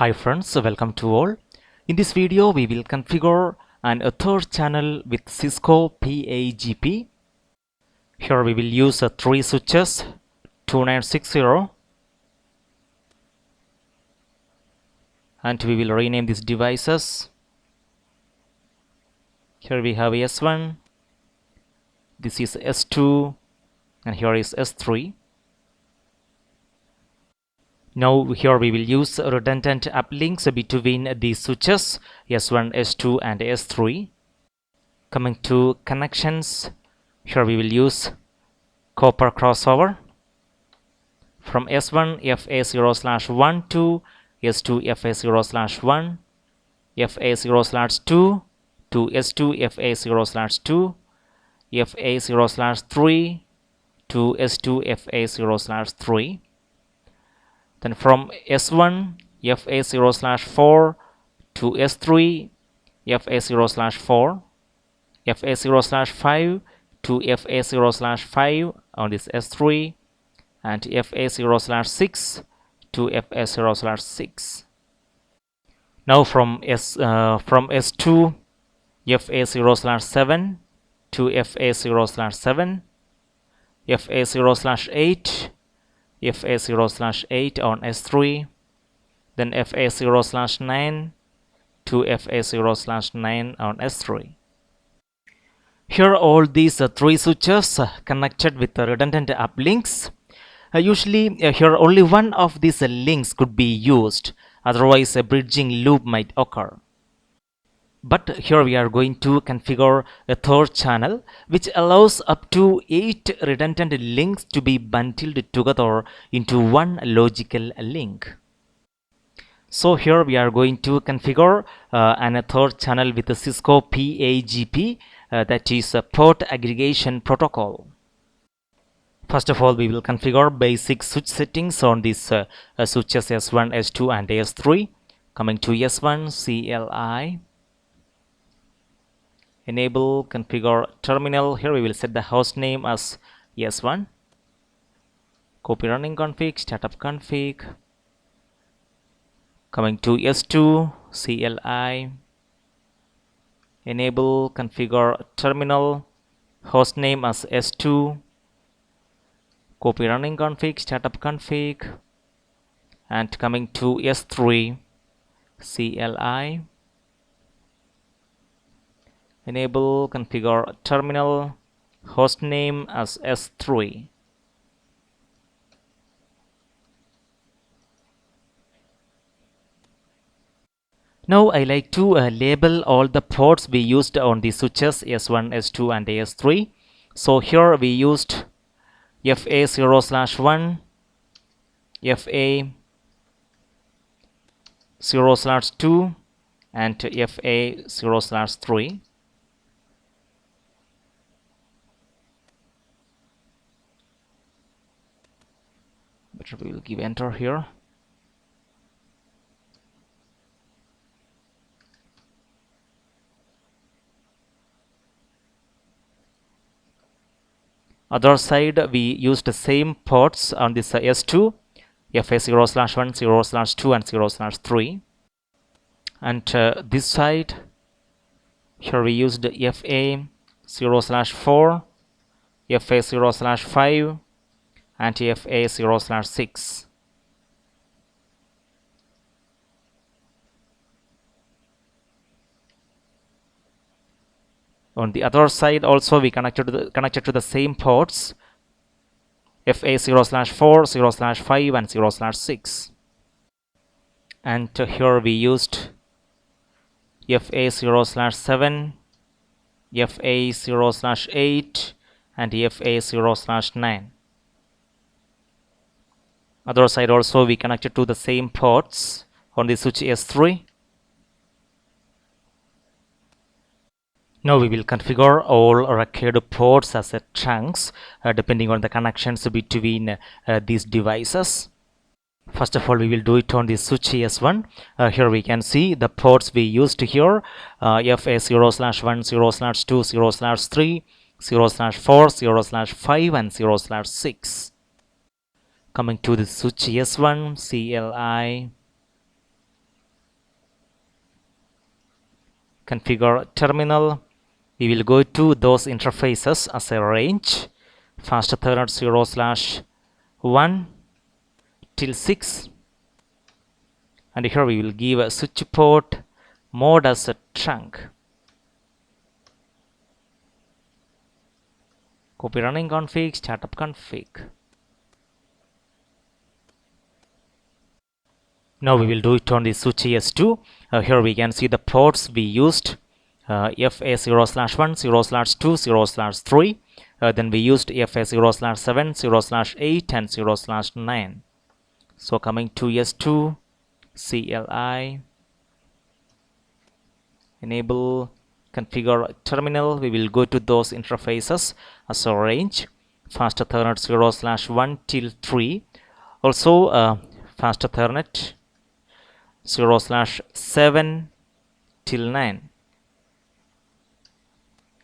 Hi friends, welcome to all. In this video, we will configure an EtherChannel with CISCO PAgP. Here we will use 3 switches, 2960, and we will rename these devices. Here we have S1, this is S2, and here is S3. Now here we will use redundant uplinks between these switches S1, S2 and S3. Coming to connections, here we will use copper crossover from S1 FA0/1 to S2 FA0/1, FA0/2 to S2 FA0/2, FA0/3 to S2 FA0/3. Then from S1 FA0/4 to S3 FA0/4, FA0/5 to FA0/5 on this S3, and FA0/6 to FA0/6. Now from S2 FA0/7 to FA0/7, FA0/8 FA0/8 on S3, then FA0/9 to FA0/9 on S3. Here all these 3 switches connected with redundant uplinks. Usually here only one of these links could be used, otherwise a bridging loop might occur. But here we are going to configure a EtherChannel which allows up to 8 redundant links to be bundled together into one logical link. So here we are going to configure an EtherChannel with the CISCO PAgP, that is a port aggregation protocol. First of all, we will configure basic switch settings on these switches S1, S2 and S3. Coming to S1, CLI. Enable configure terminal. Here we will set the host name as S1. Copy running config, startup config. Coming to S2, CLI. Enable configure terminal, host name as S2. Copy running config, startup config. And coming to S3, CLI. Enable configure terminal, host name as S3. Now I like to label all the ports we used on the switches S1, S2 and S3. So here we used FA0/1, FA0/2 and FA0/3. But we will give enter here. Other side we used the same ports on this S2, FA0/1, 0/2 and 0/3. And this side here we used FA0/4, FA0/5 and FA0/6. On the other side also we connected to the same ports, FA0/4, 0/5 and 0/6. And here we used FA0/7, FA0/8 and FA0/9. Other side also we connected to the same ports on the switch S3. Now we will configure all required ports as chunks depending on the connections between these devices. First of all, we will do it on the switch S1. Here we can see the ports we used here, FA0/1, 0/2, 0/3, 0/4, 0/5 and 0/6. Coming to the switch S1, CLI. configure terminal. We will go to those interfaces as a range. Fast Ethernet 0/1 till 6, and here we will give a switch port mode as a trunk. Copy running config, startup config. Now we will do it on the switch ES2. Here we can see the ports we used. FA 0/1, 0/2, 0/3. Then we used FA 0/7, 0/8, and 0/9. So coming to ES2, CLI, enable, configure terminal. We will go to those interfaces as a range. Fast Ethernet 0/1 till 3. Also Fast Ethernet 0/7 till 9.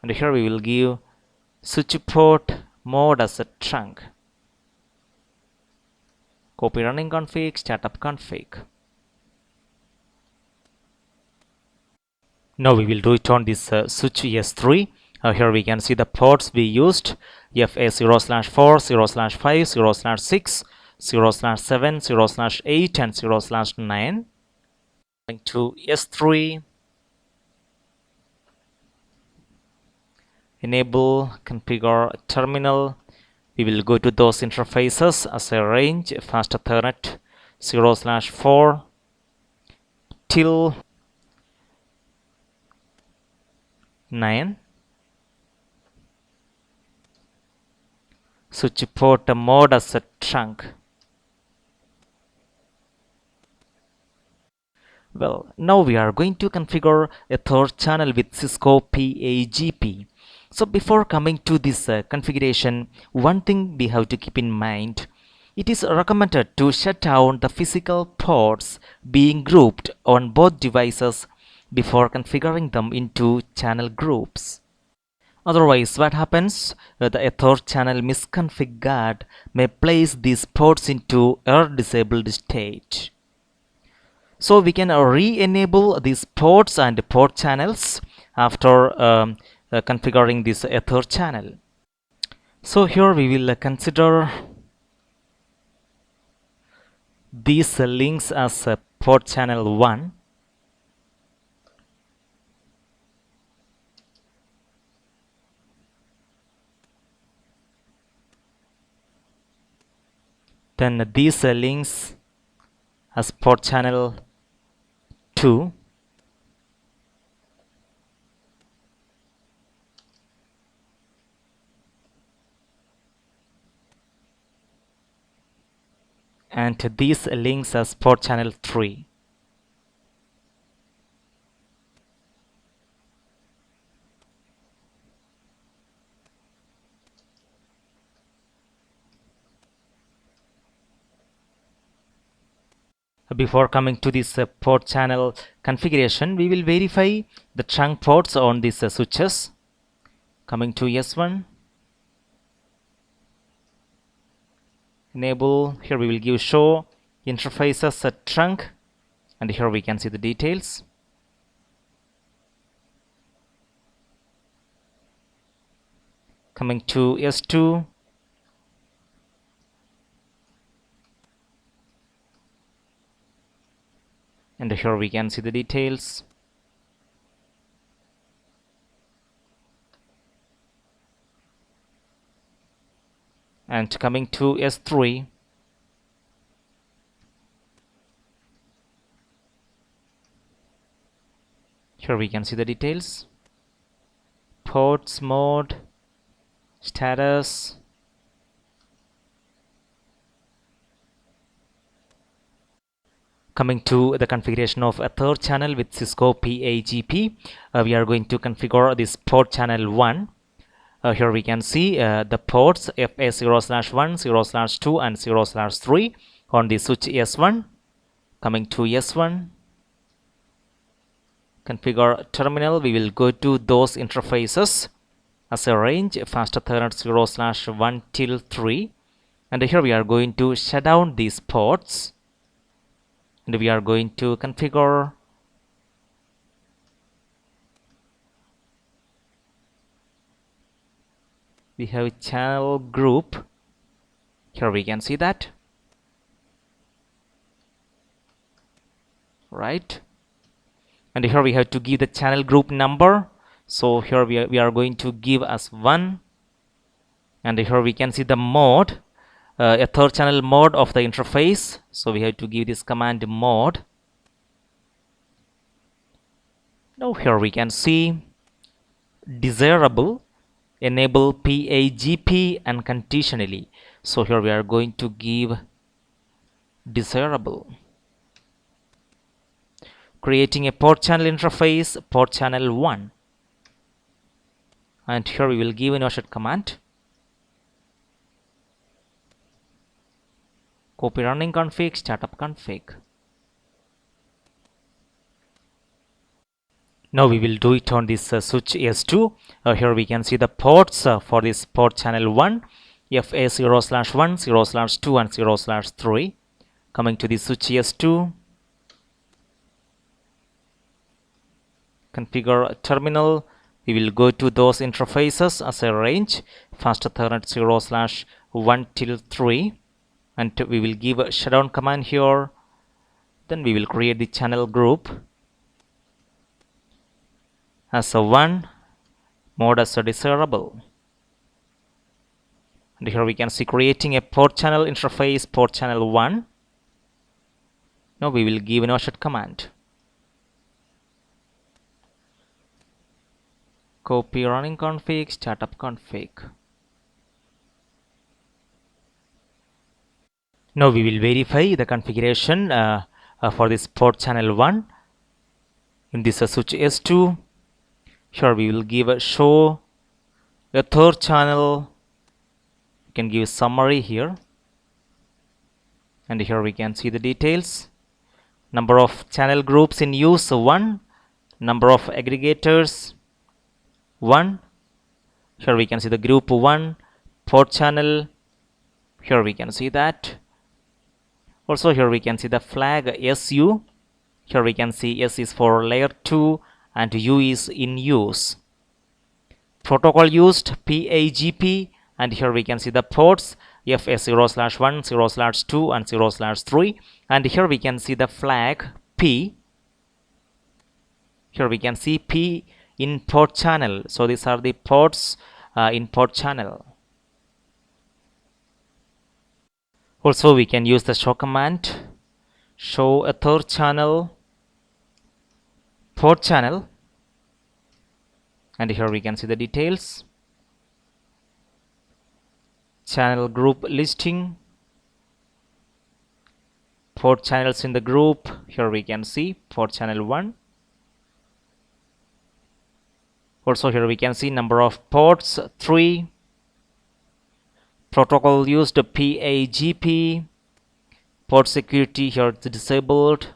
And here we will give switch port mode as a trunk. Copy running config, startup config. Now we will do it on this switch ES3. Here we can see the ports we used. FA 0/4, 0/5, 0/6, 0/7, 0/8, and 0/9. Going to S3, enable, configure terminal. We will go to those interfaces as a range. Fast Ethernet 0/4 till 9. Switch port mode as a trunk. Well, now we are going to configure a third channel with CISCO PAgP. So before coming to this configuration, one thing we have to keep in mind. It is recommended to shut down the physical ports being grouped on both devices before configuring them into channel groups. Otherwise, what happens? The third channel misconfig guard may place these ports into error disabled state. So we can re-enable these ports and port channels after configuring this ether channel. So here we will consider these links as port channel 1. Then these links as port channel 2. And these links as port channel 3. Before coming to this port channel configuration, we will verify the trunk ports on these switches. Coming to S1, enable. Here we will give show interfaces trunk, and here we can see the details. Coming to S2, and here we can see the details. And coming to S3, here we can see the details. Ports mode, status, coming to the configuration of a third channel with CISCO PAgP. We are going to configure this port channel 1. Here we can see the ports FA 0/1, 0/2, and 0/3 on the switch S1. Coming to S1, configure terminal. We will go to those interfaces as a range. Fast Ethernet 0/1 till 3, and here we are going to shut down these ports, and we are going to configure we have channel group. Here we can see that, right? And here we have to give the channel group number. So here we are going to give as 1. And here we can see the mode, EtherChannel mode of the interface. So we have to give this command mode. Now here we can see desirable, enable PAgP and conditionally. So here we are going to give desirable. Creating a port channel interface, port channel 1. And here we will give an offset command. Copy running config, startup config. Now we will do it on this switch S2. Here we can see the ports for this port channel 1, FA0/1, 0/2 and 0/3. Coming to the switch S2, configure terminal. We will go to those interfaces as a range, fast Ethernet 0/1 till 3, and we will give a shutdown command here. Then we will create the channel group as a 1, mode as a desirable. And here we can see creating a port channel interface, port channel 1. Now we will give an offset command. Copy running config, startup config. Now we will verify the configuration for this port channel 1 in this switch S2. Here we will give a show EtherChannel. You can give a summary here, and here we can see the details. Number of channel groups in use 1, number of aggregators 1. Here we can see the group 1, port channel. Here we can see that. Also here we can see the flag SU. Here we can see S is for layer 2 and U is in use. Protocol used PAgP, and here we can see the ports FA0/1, 0/2 and 0/3, and here we can see the flag P. Here we can see P in port channel. So these are the ports in port channel. Also we can use the show command, show EtherChannel port channel, and here we can see the details. Channel group listing, port channels in the group. Here we can see port channel 1. Also here we can see number of ports 3. Protocol used PAgP. Port security here it's disabled.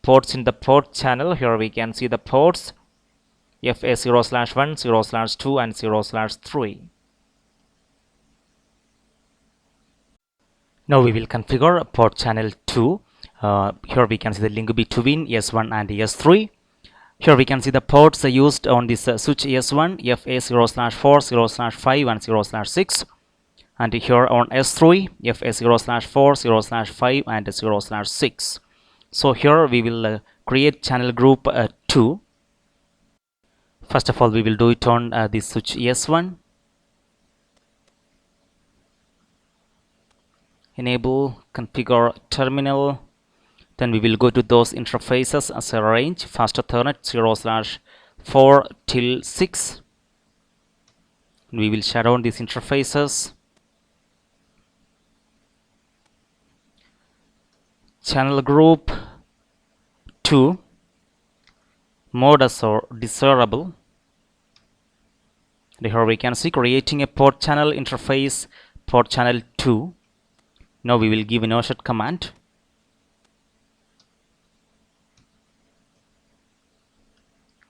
Ports in the port channel, here we can see the ports FA0/1, 0/2 and 0/3. Now we will configure port channel 2. Here we can see the link between S1 and S3. Here we can see the ports used on this switch S1, FA0/4, 0/5 and 0/6. And here on S3, FA0/4, 0/5 and 0/6. So here we will create channel group 2. First of all, we will do it on this switch S1. Enable, configure terminal. Then we will go to those interfaces as a range, fast Ethernet 0/4 till 6. We will shut down these interfaces. Channel group 2, mode as desirable. Here we can see creating a port channel interface, port channel 2. Now we will give an offset command.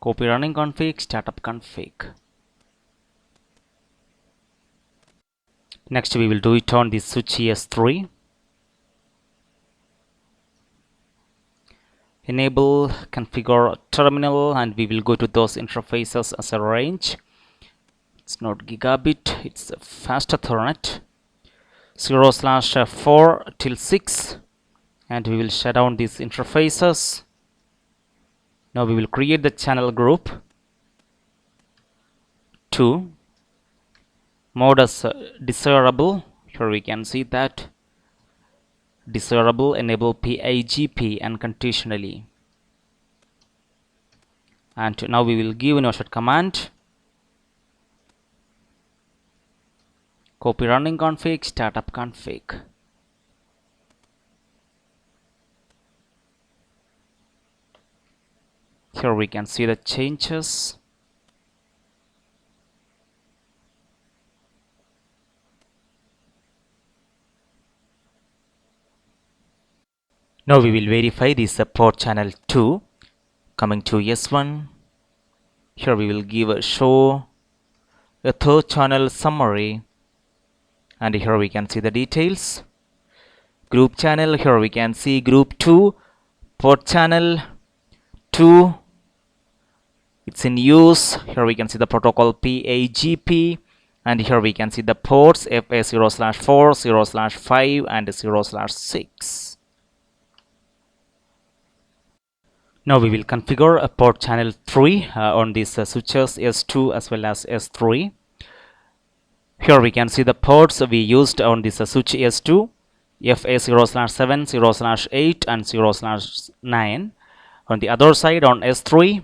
Copy running config, startup config. Next we will do it on the switch S3. Enable, configure terminal, and we will go to those interfaces as a range. It's not gigabit, it's a fast Ethernet. 0/4 till 6, and we will shut down these interfaces. Now we will create the channel group 2. Mode as desirable. Here we can see that desirable, enable PAgP unconditionally. And now we will give no shut command, copy running config, startup config. Here we can see the changes. Now we will verify this port channel 2. Coming to S1, here we will give a show a third channel summary, and here we can see the details. Group channel, here we can see group 2, port channel 2, it's in use. Here we can see the protocol PAgP, and here we can see the ports FA0/4, 0/5, and 0/6. Now we will configure a port channel 3 on these switches S2 as well as S3. Here we can see the ports we used on this switch S2, FA0/7, 0/8, and 0/9. On the other side on S3,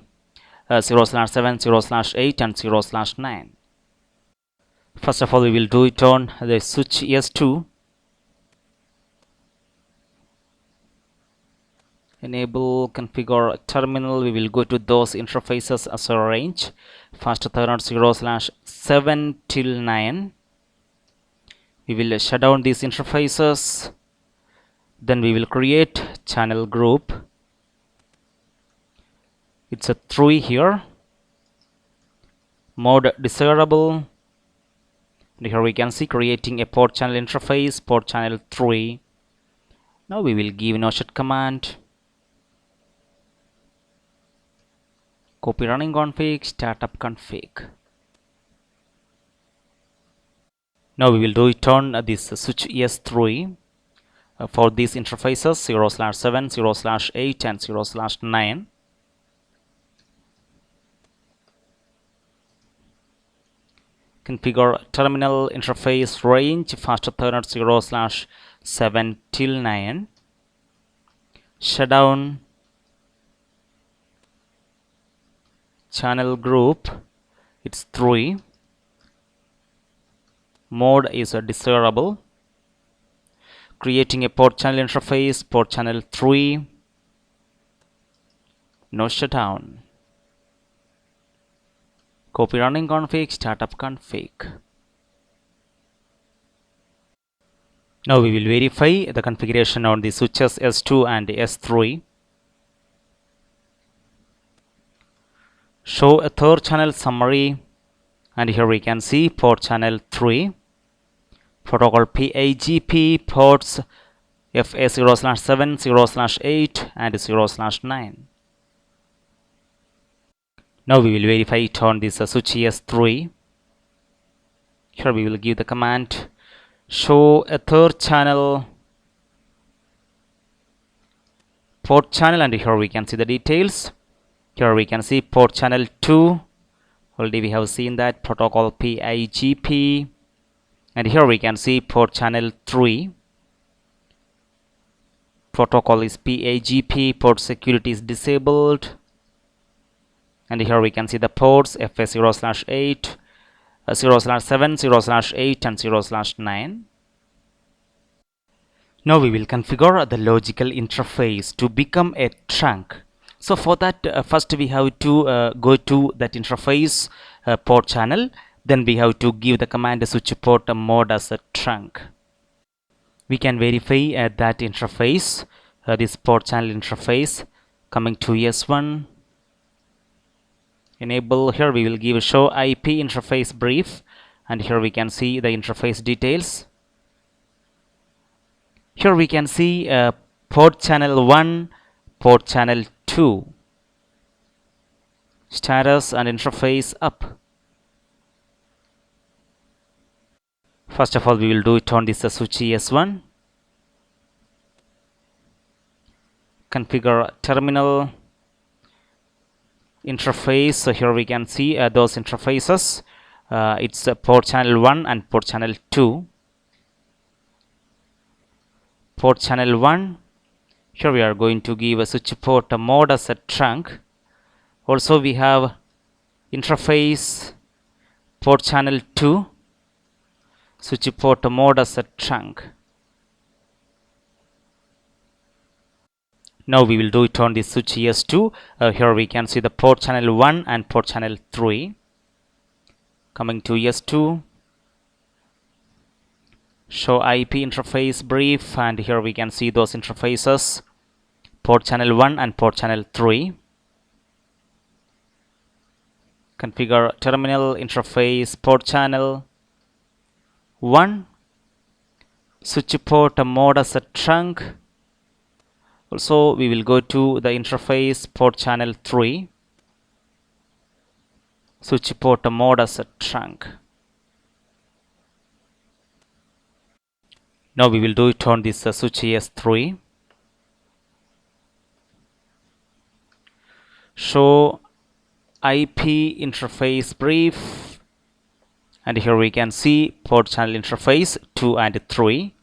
0/7, 0/8, and 0/9. First of all, we will do it on the switch S2. Enable configure terminal. We will go to those interfaces as a range. First Ethernet 0/7 till 9. We will shut down these interfaces. Then we will create channel group. It's a 3 here. Mode desirable. And here we can see creating a port channel interface, port channel 3. Now we will give no shut command. Copy running config, startup config. Now we will do it on this switch S3 for these interfaces 0/7, 0/8, and 0/9. Configure terminal interface range, fast Ethernet 0/7 till 9. Shut down channel group, it's 3. Mode is a desirable. Creating a port channel interface, port channel 3. No shutdown. Copy running config, startup config. Now we will verify the configuration on the switches S2 and S3. Show a third channel summary, and here we can see port channel 3, protocol PAgP, ports FA0/7, 0/8, and 0/9. Now we will verify it on this switch S3. Here we will give the command show a third channel port channel, and here we can see the details. Here we can see port channel 2. Already we have seen that protocol PAgP, and here we can see port channel 3. Protocol is PAgP, port security is disabled, and here we can see the ports FA0/8, 0/7, 0/8, and 0/9. Now we will configure the logical interface to become a trunk. So for that, first we have to go to that interface port channel. Then we have to give the command switch port mode as a trunk. We can verify that interface, this port channel interface. Coming to S1, enable. Here we will give show IP interface brief, and here we can see the interface details. Here we can see port channel 1, port channel 2, status and interface up. First of all, we will do it on this switch S1. Configure terminal interface. So here we can see those interfaces. It's port channel 1 and port channel 2. Port channel 1, here we are going to give a switch port mode as a trunk. Also we have interface port channel 2, switch port mode as a trunk. Now we will do it on the switch S2. Here we can see the port channel 1 and port channel 3. Coming to S2, show IP interface brief, and here we can see those interfaces, port channel 1 and port channel 3. Configure terminal interface port channel 1, switch port mode as a trunk. Also we will go to the interface port channel 3, switch port mode as a trunk. Now we will do it on this switch S3. Show IP interface brief, and here we can see port channel interface 2 and 3.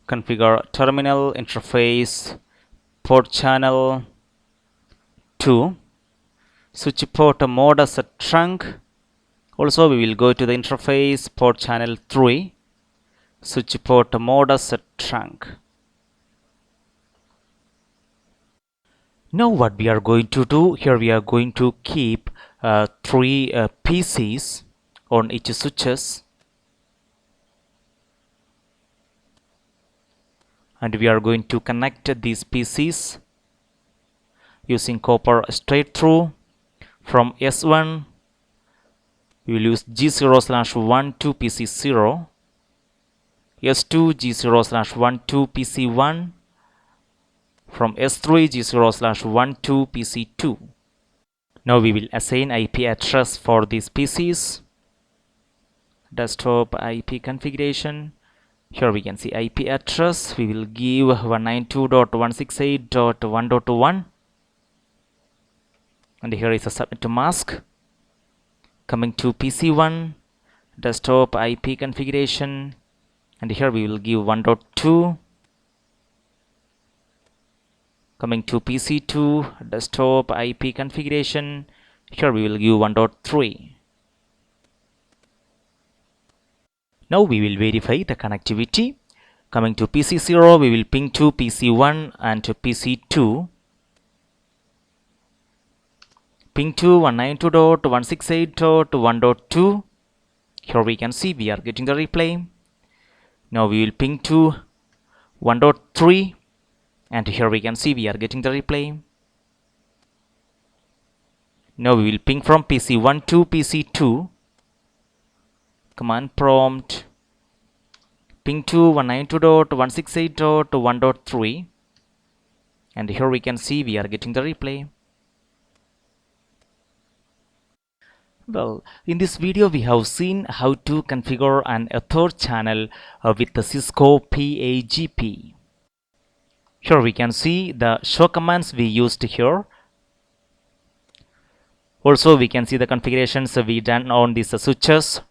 Configure terminal interface port channel 2, switch port mode as a trunk. Also we will go to the interface port channel 3, switch port mode as a trunk. Now what we are going to do, here we are going to keep 3 PCs on each switches, and we are going to connect these PCs using copper straight through. From S1 we will use G0/1 to PC0, S2 G0/1 to PC1, from S3 G0/1 to PC2. Now we will assign IP address for these PCs. Desktop IP configuration. Here we can see IP address. We will give 192.168.1.1, and here is a subnet mask. Coming to PC1, desktop IP configuration, and here we will give 1.2. Coming to PC2, desktop IP configuration, here we will give 1.3. Now we will verify the connectivity. Coming to PC0, we will ping to PC1 and to PC2. Ping to 192.168.1.2. Here we can see we are getting the reply. Now we will ping to 1.3, and here we can see we are getting the reply. Now we will ping from PC1 to PC2. Command prompt, ping to 192.168.1.3, and here we can see we are getting the reply. Well, in this video we have seen how to configure an EtherChannel with the CISCO PAgP. Here we can see the show commands we used here. Also we can see the configurations we done on these switches.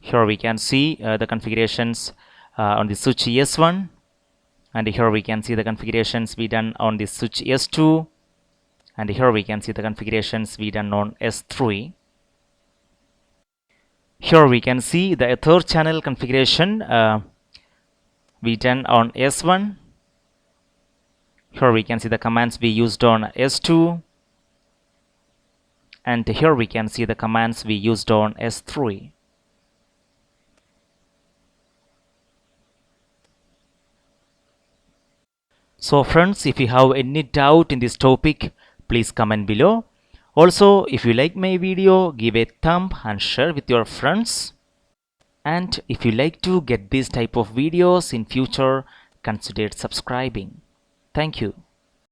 Here we can see the configurations on the switch S1, and here we can see the configurations we done on the switch S2, and here we can see the configurations we done on S3. Here we can see the EtherChannel configuration we done on S1. Here we can see the commands we used on S2, and here we can see the commands we used on S3. So friends, if you have any doubt in this topic, please comment below. Also, if you like my video, give a thumb and share with your friends. And if you like to get this type of videos in future, consider subscribing. Thank you.